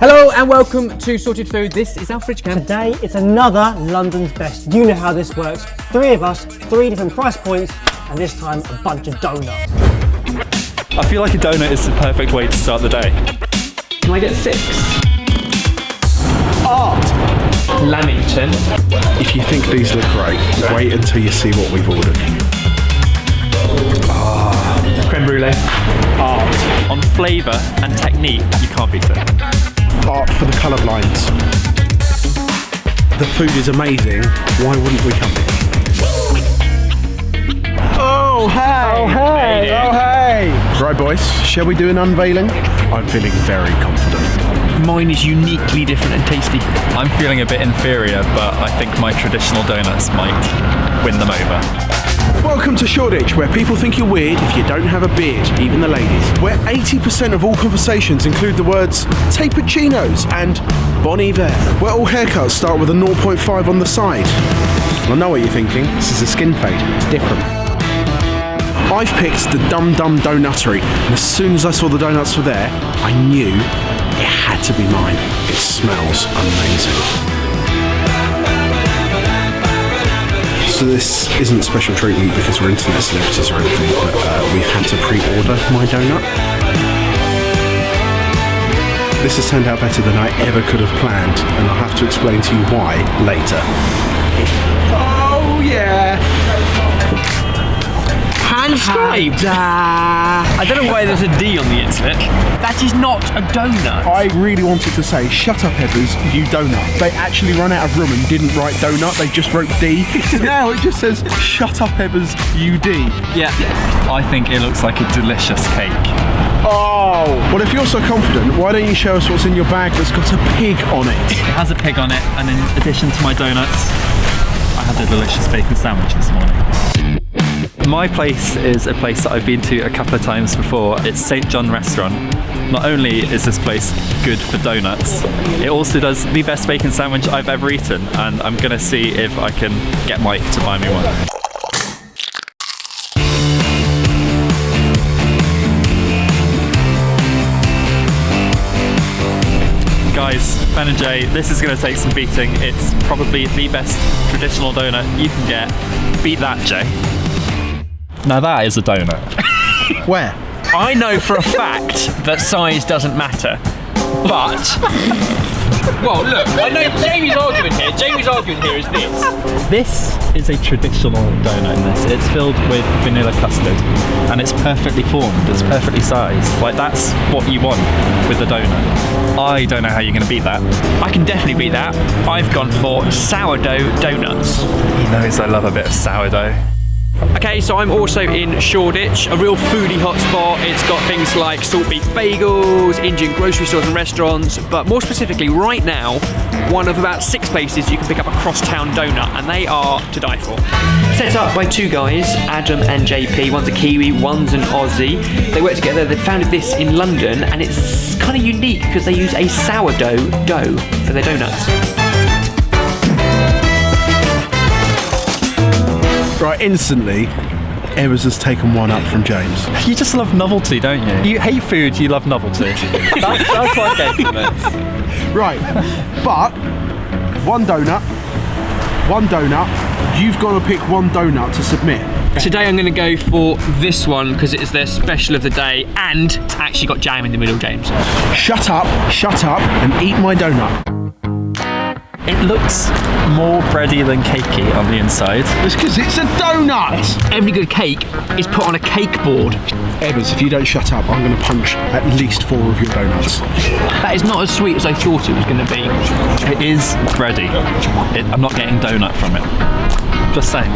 Hello and welcome to Sorted Food. This is our fridge cam. Today it's another London's Best. You know how this works. 3 of us, 3 different price points, and this time a bunch of donuts. I feel like a donut is the perfect way to start the day. Can I get 6? Art! Lamington. If you think these look great, wait until you see what we've ordered. Creme brulee. Art. On flavour and technique, you can't beat it. Art for the colourblinds. The food is amazing, why wouldn't we come here? Oh hey! Oh hey! Oh hey! Right boys, shall we do an unveiling? I'm feeling very confident. Mine is uniquely different and tasty. I'm feeling a bit inferior, but I think my traditional donuts might win them over. Welcome to Shoreditch, where people think you're weird if you don't have a beard, even the ladies. Where 80% of all conversations include the words tapered chinos and Bon Iver. Where all haircuts start with a 0.5 on the side. I know what you're thinking, this is a skin fade, it's different. I've picked the Dum Dum Donutterie, and as soon as I saw the donuts were there, I knew it had to be mine. It smells amazing. So this isn't special treatment because we're internet celebrities or anything, but we've had to pre-order my donut. This has turned out better than I ever could have planned, and I'll have to explain to you why later. Oh yeah! Hand-scribed. I don't know why there's a D on the internet. That is not a donut. I really wanted to say, shut up Hebbers, you donut. They actually ran out of room and didn't write donut, they just wrote D. Now it just says, shut up Hebbers, you D. Yeah. I think it looks like a delicious cake. Oh! Well, if you're so confident, why don't you show us what's in your bag that's got a pig on it? It has a pig on it, and in addition to my donuts, I had a delicious bacon sandwich this morning. My place is a place that I've been to a couple of times before. It's St. John Restaurant. Not only is this place good for donuts, it also does the best bacon sandwich I've ever eaten, and I'm gonna see if I can get Mike to buy me one. Guys, Ben and Jay, this is going to take some beating. It's probably the best traditional donut you can get. Beat that, Jay. Now that is a donut. Where? I know for a fact that size doesn't matter, but... Well, look, I know Jamie's argument here. Jamie's argument here is this. This is a traditional donut in this. It's filled with vanilla custard and it's perfectly formed, it's perfectly sized. Like, that's what you want with a donut. I don't know how you're going to beat that. I can definitely beat that. I've gone for sourdough donuts. He knows I love a bit of sourdough. Okay, so I'm also in Shoreditch, a real foodie hotspot. It's got things like salt beef bagels, Indian grocery stores and restaurants, but more specifically right now, one of about 6 places you can pick up a crosstown donut, and they are to die for. Set up by 2 guys, Adam and JP. One's a Kiwi, one's an Aussie. They work together, they founded this in London, and it's kind of unique because they use a sourdough dough for their donuts. Right, instantly, Evers has taken one up from James. You just love novelty, don't you? You hate food, you love novelty. that's what I get from it. Right, but one donut, you've got to pick one donut to submit. Today I'm going to go for this one because it is their special of the day, and it's actually got jam in the middle, James. Shut up, and eat my donut. It looks more bready than cakey on the inside. It's because it's a donut! Every good cake is put on a cake board. Evers, if you don't shut up, I'm going to punch at least 4 of your donuts. That is not as sweet as I thought it was going to be. It is bready. I'm not getting donut from it. Just saying.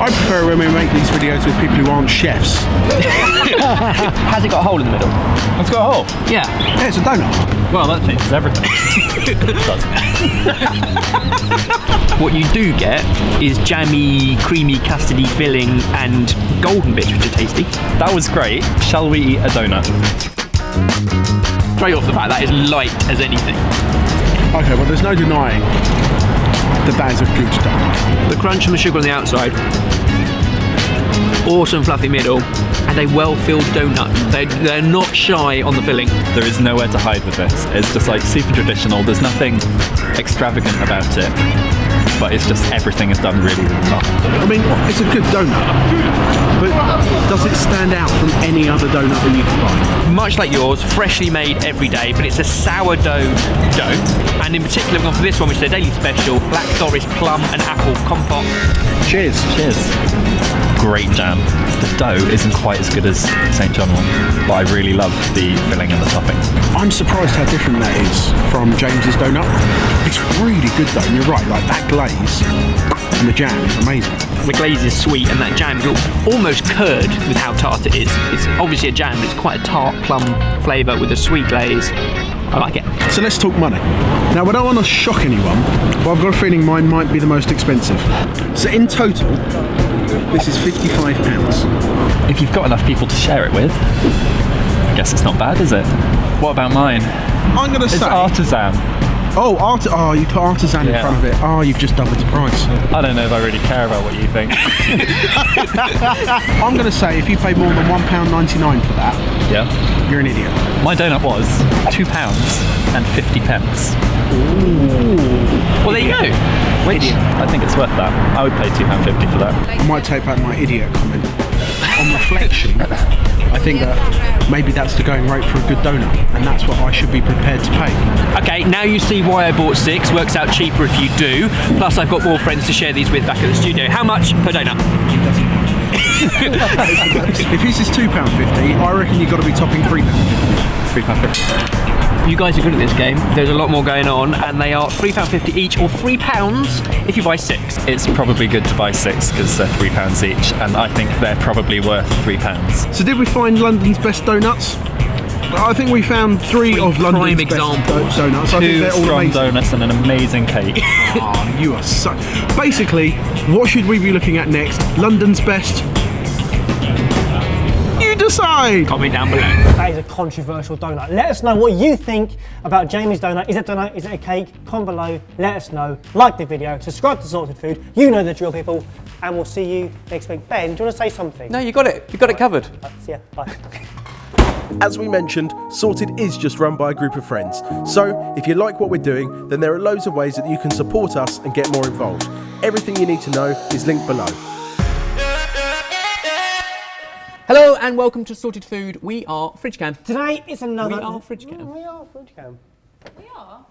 I prefer when we make these videos with people who aren't chefs. Has it got a hole in the middle? It's got a hole. Yeah. Yeah, it's a donut. Well, that changes everything. It does. What you do get is jammy, creamy, custardy filling and golden bits, which are tasty. That was great. Shall we eat a donut? Straight off the bat, that is light as anything. Okay, well, there's no denying that is a good donut. The crunch and the sugar on the outside awesome fluffy middle, and a well-filled donut. They're not shy on the filling. There is nowhere to hide with this. It's just like super traditional. There's nothing extravagant about it, but it's just everything is done really, really well. I mean, it's a good donut, but does it stand out from any other donut that you can buy? Much like yours, freshly made every day, but it's a sourdough dough. And in particular, we've gone for this one, which is a daily special, black forest plum and apple compote. Cheers. Cheers. Great jam. The dough isn't quite as good as St. John one, but I really love the filling and the toppings. I'm surprised how different that is from James's donut. It's really good though, and you're right, like that glaze and the jam is amazing. The glaze is sweet and that jam is almost curd with how tart it is. It's obviously a jam, but it's quite a tart plum flavour with a sweet glaze. I like it. So let's talk money. Now, I don't want to shock anyone, but I've got a feeling mine might be the most expensive. So in total, this is £55. If you've got enough people to share it with, I guess it's not bad, is it? What about mine? I'm going to say... It's artisan. Oh, you put artisan in front of it. Oh, you've just doubled the price. I don't know if I really care about what you think. I'm going to say if you paid more than £1.99 for that, Yeah. you're an idiot. My donut was £2.50. Ooh. Well, there you go. Which I think it's worth that. I would pay £2.50 for that. I might take back my idiot comment. On reflection, I think that maybe that's the going rate for a good donut, and that's what I should be prepared to pay. Okay, now you see why I bought 6. Works out cheaper if you do. Plus, I've got more friends to share these with back at the studio. How much per donut? If this is £2.50, I reckon you've got to be topping £3.50. £3.50. You guys are good at this game. There's a lot more going on, and they are £3.50 each, or £3 if you buy 6. It's probably good to buy 6 because they're £3 each, and I think they're probably worth £3. So did we find London's best donuts? I think we found 3 of London's prime best examples. donuts. I think 2 they're all strong amazing. donuts and an amazing cake. Oh, you are so... Basically, what should we be looking at next? London's best... You decide! Comment down below. That is a controversial donut. Let us know what you think about Jamie's donut. Is it a donut? Is it a cake? Comment below. Let us know. Like the video. Subscribe to Sorted Food. You know the drill, people. And we'll see you next week. Ben, do you want to say something? No, you got it. You got it covered. See ya. Bye. As we mentioned, Sorted is just run by a group of friends. So, if you like what we're doing, then there are loads of ways that you can support us and get more involved. Everything you need to know is linked below. Hello and welcome to Sorted Food. We are Fridge Cam. Today is another... We are Fridge Cam. We are Fridge Cam. We are.